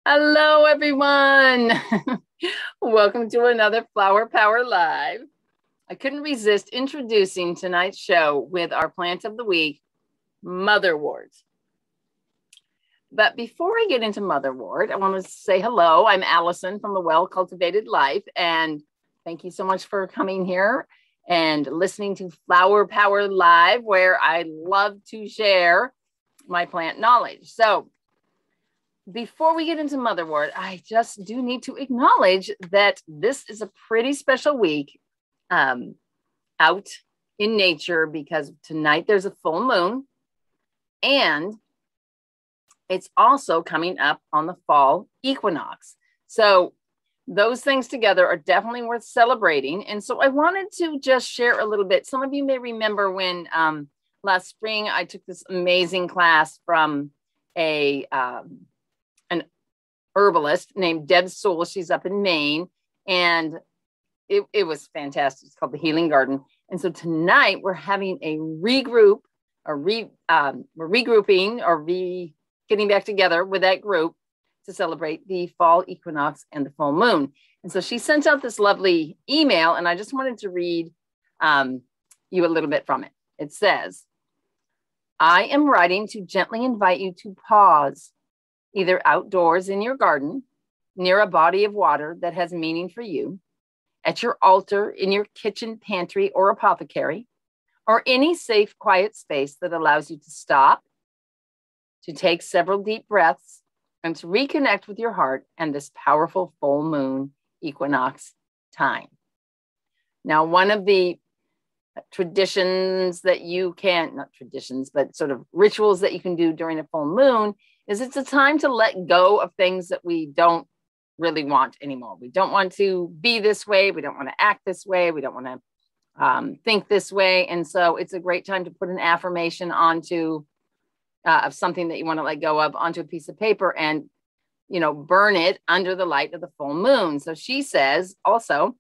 Hello, everyone. Welcome to another Flower Power Live. I couldn't resist introducing tonight's show with our plant of the week, Motherwort. But before I get into Motherwort, I want to say hello. I'm Allison from The Well Cultivated Life, and thank you so much for coming here and listening to Flower Power Live, where I love to share my plant knowledge. So before we get into Motherwort, I just do need to acknowledge that this is a pretty special week out in nature because tonight there's a full moon and it's also coming up on the fall equinox. So those things together are definitely worth celebrating. And so I wanted to just share a little bit. Some of you may remember when last spring I took this amazing class from an herbalist named Deb Soul. She's up in Maine, and it was fantastic. It's called the Healing Garden. And so tonight we're having a regroup, or we're regrouping, or getting back together with that group to celebrate the fall equinox and the full moon. And so she sent out this lovely email, and I just wanted to read you a little bit from it. It says, I am writing to gently invite you to pause, either outdoors in your garden, near a body of water that has meaning for you, at your altar, in your kitchen, pantry, or apothecary, or any safe, quiet space that allows you to stop, to take several deep breaths, and to reconnect with your heart and this powerful full moon equinox time. Now, one of the traditions that you can, not traditions, but sort of rituals that you can do during a full moon is it's a time to let go of things that we don't really want anymore. We don't want to be this way. We don't want to act this way. We don't want to think this way. And so it's a great time to put an affirmation onto of something that you want to let go of onto a piece of paper and, burn it under the light of the full moon. So she says also,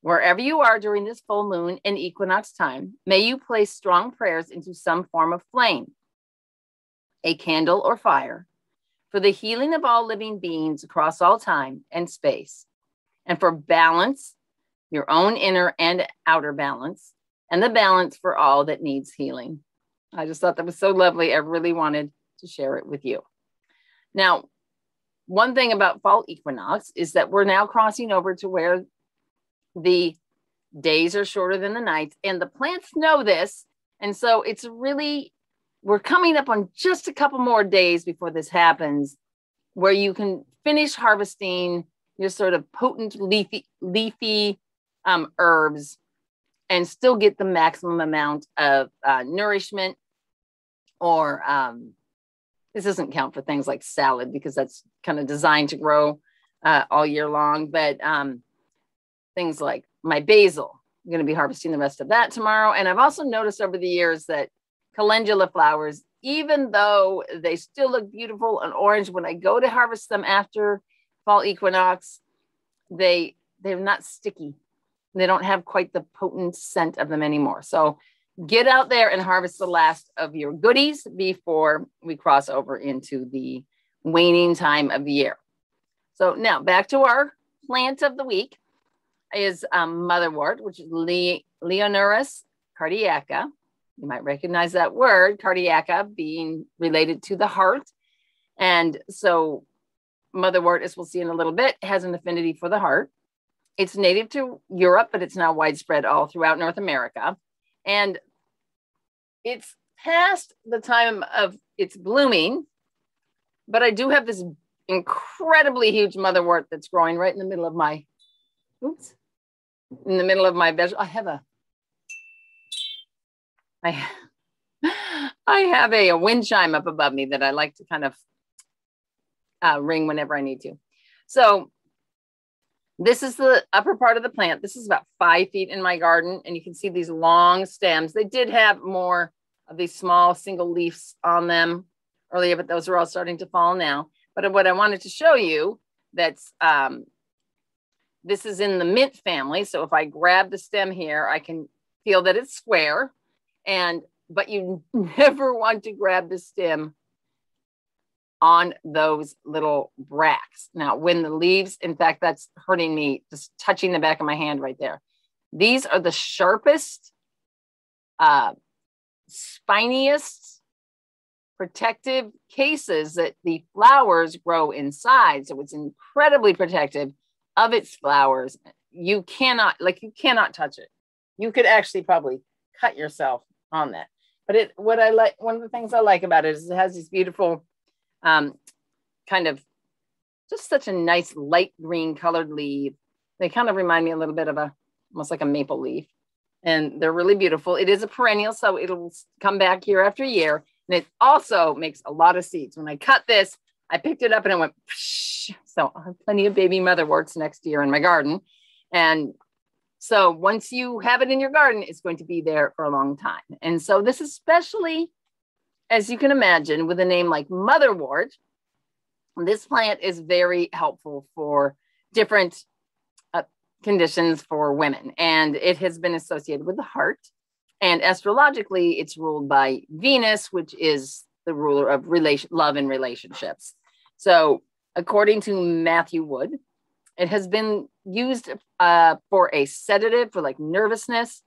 wherever you are during this full moon and equinox time, may you place strong prayers into some form of flame, a candle or fire, for the healing of all living beings across all time and space, and for balance, your own inner and outer balance, and the balance for all that needs healing. I just thought that was so lovely. I really wanted to share it with you. Now, one thing about fall equinox is that we're now crossing over to where the days are shorter than the nights, and the plants know this. And so it's really, we're coming up on just a couple more days before this happens, where you can finish harvesting your sort of potent leafy herbs and still get the maximum amount of nourishment. Or this doesn't count for things like salad because that's kind of designed to grow all year long. But things like my basil, I'm going to be harvesting the rest of that tomorrow. And I've also noticed over the years that calendula flowers, even though they still look beautiful and orange, when I go to harvest them after fall equinox, they're not sticky. They don't have quite the potent scent of them anymore. So get out there and harvest the last of your goodies before we cross over into the waning time of the year. So now back to our plant of the week is Motherwort, which is Leonurus cardiaca. You might recognize that word, cardiaca, being related to the heart. And so Motherwort, as we'll see in a little bit, has an affinity for the heart. It's native to Europe, but it's now widespread all throughout North America. And it's past the time of its blooming, but I do have this incredibly huge Motherwort that's growing right in the middle of my, vegetable. I have a wind chime up above me that I like to kind of ring whenever I need to. So this is the upper part of the plant. This is about 5 feet in my garden, and you can see these long stems. They did have more of these small single leaves on them earlier, but those are all starting to fall now. But what I wanted to show you, that's this is in the mint family. So if I grab the stem here, I can feel that it's square, but you never want to grab the stem on those little bracts. Now, when the leaves, in fact, that's hurting me, just touching the back of my hand right there. These are the sharpest, spiniest, protective cases that the flowers grow inside. So it's incredibly protective of its flowers. You cannot touch it. You could actually probably cut yourself on that. But one of the things I like about it is it has these beautiful, kind of just such a nice light green colored leaf. They kind of remind me a little bit of almost like a maple leaf. And they're really beautiful. It is a perennial, so it'll come back year after year. And it also makes a lot of seeds. When I cut this, I picked it up and it went, psh. So I'll have plenty of baby motherworts next year in my garden. And so once you have it in your garden, it's going to be there for a long time. And so this, especially, as you can imagine, with a name like Motherwort, this plant is very helpful for different conditions for women. And it has been associated with the heart. And astrologically, it's ruled by Venus, which is the ruler of love and relationships. So according to Matthew Wood, it has been used for a sedative for like nervousness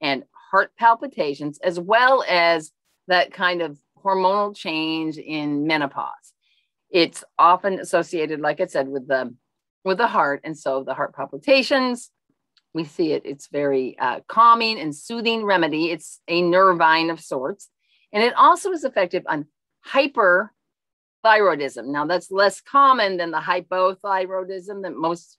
and heart palpitations, as well as that kind of hormonal change in menopause. It's often associated, like I said, with the heart. And so the heart palpitations, we see it. It's very calming and soothing remedy. It's a nervine of sorts. And it also is effective on hyperthyroidism. Now, that's less common than the hypothyroidism that most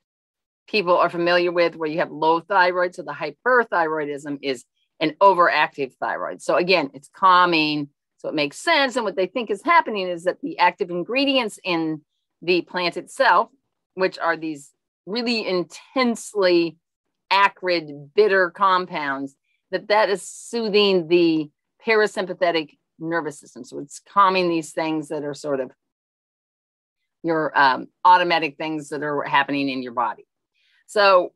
people are familiar with, where you have low thyroid. So the hyperthyroidism is an overactive thyroid. So again, it's calming. So it makes sense. And what they think is happening is that the active ingredients in the plant itself, which are these really intensely acrid, bitter compounds, that is soothing the parasympathetic nervous system. So it's calming these things that are sort of your automatic things that are happening in your body. So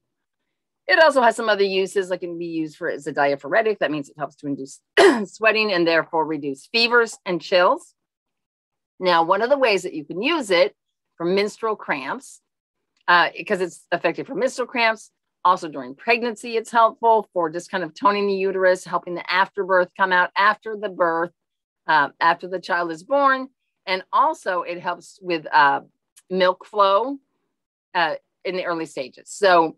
it also has some other uses, like it can be used as a diaphoretic. That means it helps to induce sweating and therefore reduce fevers and chills. Now, one of the ways that you can use it for menstrual cramps, because it's effective for menstrual cramps, also during pregnancy, it's helpful for just kind of toning the uterus, helping the afterbirth come out after the birth, after the child is born. And also it helps with milk flow in the early stages. So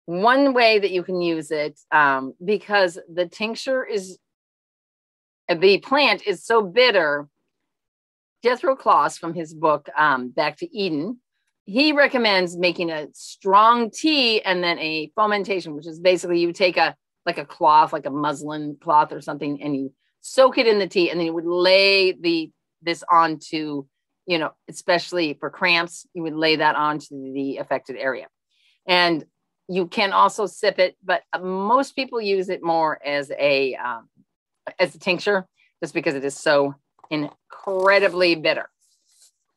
one way that you can use it, because the plant is so bitter, Jethro Kloss, from his book, Back to Eden, he recommends making a strong tea and then a fomentation, which is basically you take a cloth, like a muslin cloth or something, and you soak it in the tea, and then you would lay this onto, especially for cramps, you would lay that onto the affected area. And you can also sip it, but most people use it more as a tincture, just because it is so incredibly bitter.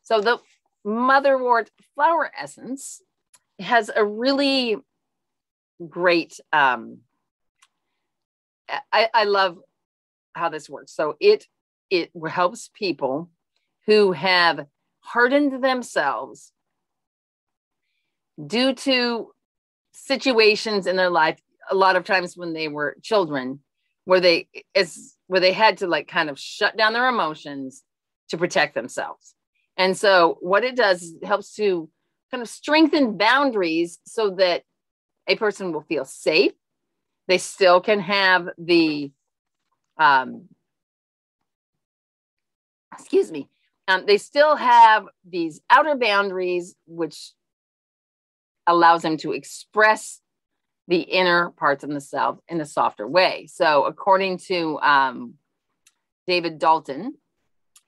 So the Motherwort flower essence has a really great, I love how this works. So it helps people who have hardened themselves due to situations in their life, a lot of times when they were children, where they had to kind of shut down their emotions to protect themselves. And so what it does is it helps to kind of strengthen boundaries so that a person will feel safe. They still can have they still have these outer boundaries, which allows them to express the inner parts of themselves in a softer way. So according to David Dalton,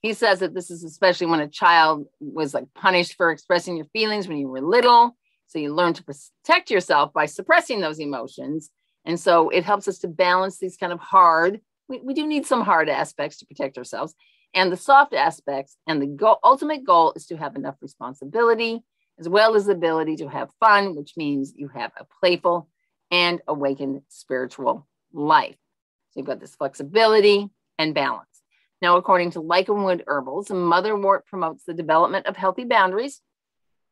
he says that this is especially when a child was punished for expressing your feelings when you were little. So you learn to protect yourself by suppressing those emotions. And so it helps us to balance these kind of hard, we do need some hard aspects to protect ourselves, and the soft aspects. And the ultimate goal is to have enough responsibility, as well as the ability to have fun, which means you have a playful and awakened spiritual life. So you've got this flexibility and balance. Now, according to Lycanwood Herbals, Motherwort promotes the development of healthy boundaries.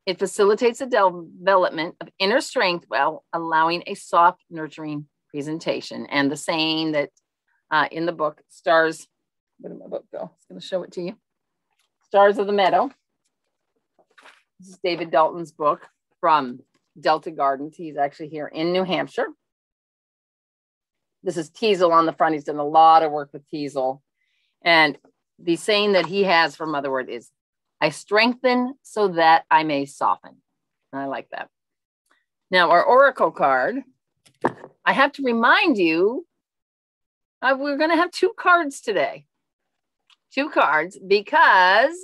It facilitates the development of inner strength while allowing a soft, nurturing presentation. And the saying that in the book, Stars, where did my book go? I was going to show it to you. Stars of the Meadow. This is David Dalton's book from Delta Gardens. He's actually here in New Hampshire. This is teasel on the front. He's done a lot of work with teasel. And the saying that he has for Motherwort is, I strengthen so that I may soften. And I like that. Now, our Oracle card, I have to remind you, we're going to have 2 cards today. 2 cards because,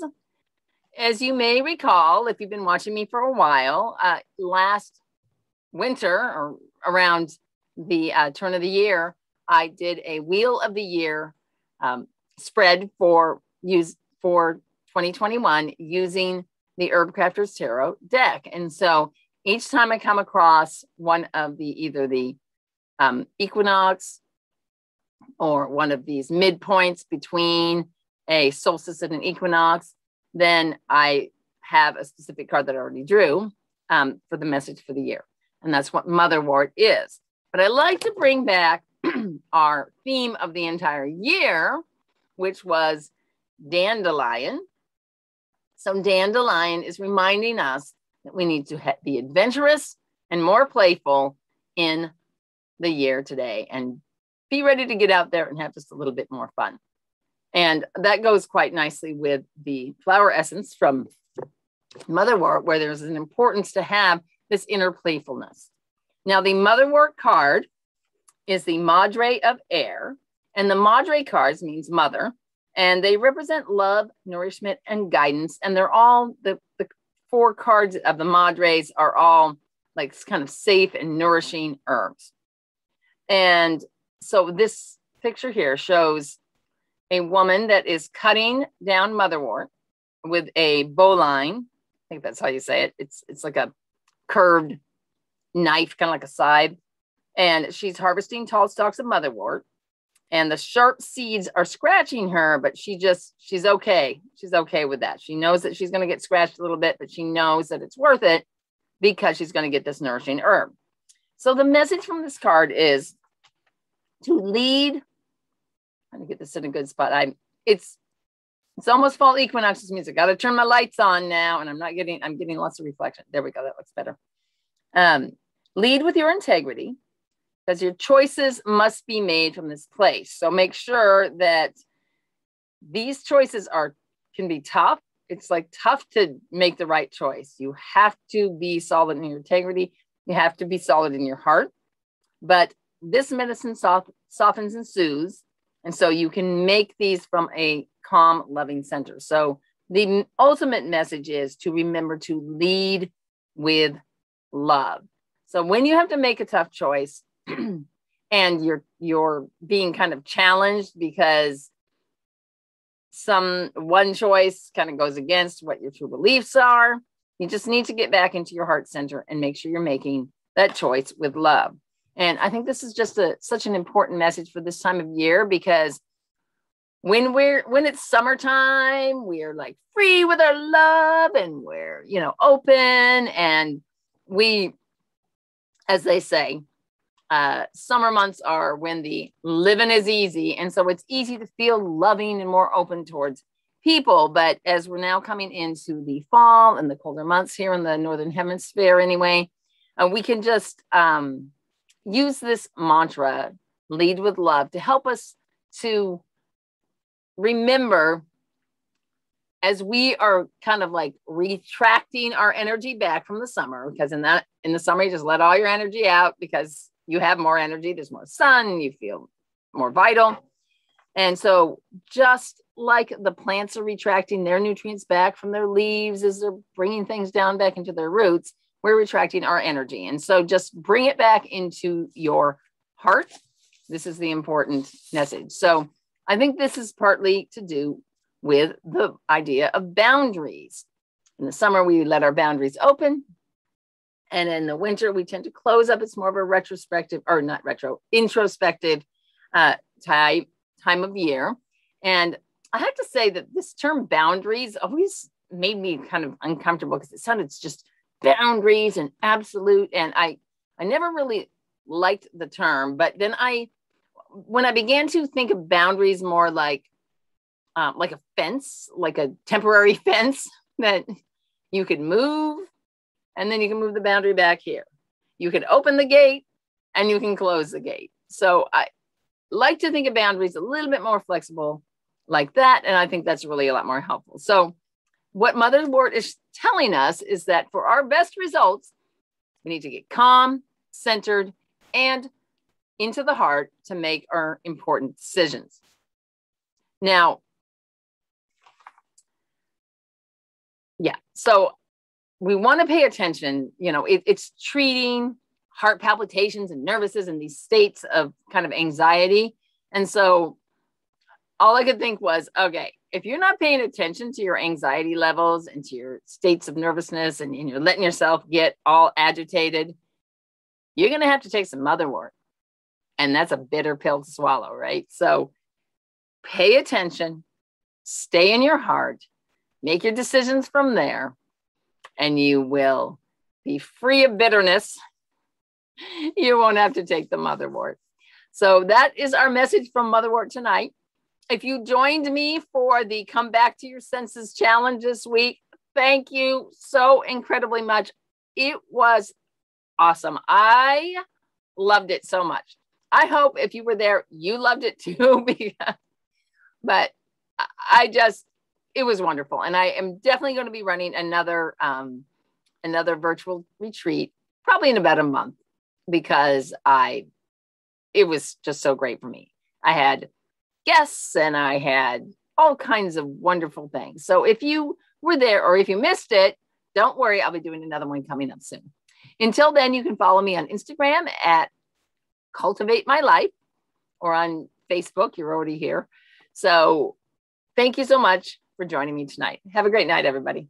as you may recall, if you've been watching me for a while, last winter or around the turn of the year, I did a Wheel of the Year spread for 2021 using the Herbcrafter's Tarot deck. And so each time I come across one of either the Equinox or one of these midpoints between a solstice and an equinox, then I have a specific card that I already drew for the message for the year. And that's what Motherwort is. But I like to bring back our theme of the entire year, which was dandelion. So dandelion is reminding us that we need to be adventurous and more playful in the year today and be ready to get out there and have just a little bit more fun. And that goes quite nicely with the flower essence from Motherwort, where there's an importance to have this inner playfulness. Now, the Motherwort card is the Madre of Air, and the Madre cards means mother, and they represent love, nourishment, and guidance. And they're all, the 4 cards of the Madres are all like kind of safe and nourishing herbs. And so this picture here shows a woman that is cutting down Motherwort with a bowline. I think that's how you say it. It's like a curved knife, kind of like a scythe. And she's harvesting tall stalks of Motherwort. And the sharp seeds are scratching her, but she's okay. She's okay with that. She knows that she's going to get scratched a little bit, but she knows that it's worth it because she's going to get this nourishing herb. So the message from this card is to lead. I'm going to get this in a good spot. It's almost fall equinoxes music. Got to turn my lights on now, and I'm getting lots of reflection. There we go. That looks better. Lead with your integrity, because your choices must be made from this place. So make sure that these choices can be tough. It's like tough to make the right choice. You have to be solid in your integrity. You have to be solid in your heart. But this medicine softens and soothes. And so you can make these from a calm, loving center. So the ultimate message is to remember to lead with love. So when you have to make a tough choice and you're being kind of challenged because one choice kind of goes against what your true beliefs are, you just need to get back into your heart center and make sure you're making that choice with love. And I think this is just such an important message for this time of year, because when it's summertime, we're like free with our love and we're, open, and we, as they say, summer months are when the living is easy. And so it's easy to feel loving and more open towards people. But as we're now coming into the fall and the colder months here in the Northern Hemisphere anyway, we can just use this mantra, lead with love, to help us to remember, as we are kind of like retracting our energy back from the summer, because in the summer, you just let all your energy out because you have more energy, there's more sun, you feel more vital. And so just like the plants are retracting their nutrients back from their leaves as they're bringing things down back into their roots, we're retracting our energy. And so just bring it back into your heart. This is the important message. So I think this is partly to do with the idea of boundaries. In the summer, we let our boundaries open. And in the winter, we tend to close up. It's more of a introspective time of year. And I have to say that this term boundaries always made me kind of uncomfortable because it sounded just boundaries and absolute. And I never really liked the term, but then when I began to think of boundaries more like a fence, like a temporary fence that you could move, and then you can move the boundary back here. You can open the gate and you can close the gate. So I like to think of boundaries a little bit more flexible like that. And I think that's really a lot more helpful. So what Motherwort is telling us is that for our best results, we need to get calm, centered, and into the heart to make our important decisions. Now, yeah, so we want to pay attention. You know, it's treating heart palpitations and nervousness and these states of kind of anxiety. And so all I could think was, okay, if you're not paying attention to your anxiety levels and to your states of nervousness and you're letting yourself get all agitated, you're going to have to take some Motherwort. And that's a bitter pill to swallow, right? So pay attention, stay in your heart, make your decisions from there, and you will be free of bitterness. You won't have to take the Motherwort. So that is our message from Motherwort tonight. If you joined me for the Come Back to Your Senses challenge this week, thank you so incredibly much. It was awesome. I loved it so much. I hope if you were there, you loved it too. But it was wonderful. And I am definitely going to be running another virtual retreat, probably in about a month, because it was just so great for me. I had guests and I had all kinds of wonderful things. So if you were there or if you missed it, don't worry, I'll be doing another one coming up soon. Until then, you can follow me on Instagram at Cultivate My Life, or on Facebook. You're already here. So thank you so much for joining me tonight. Have a great night, everybody.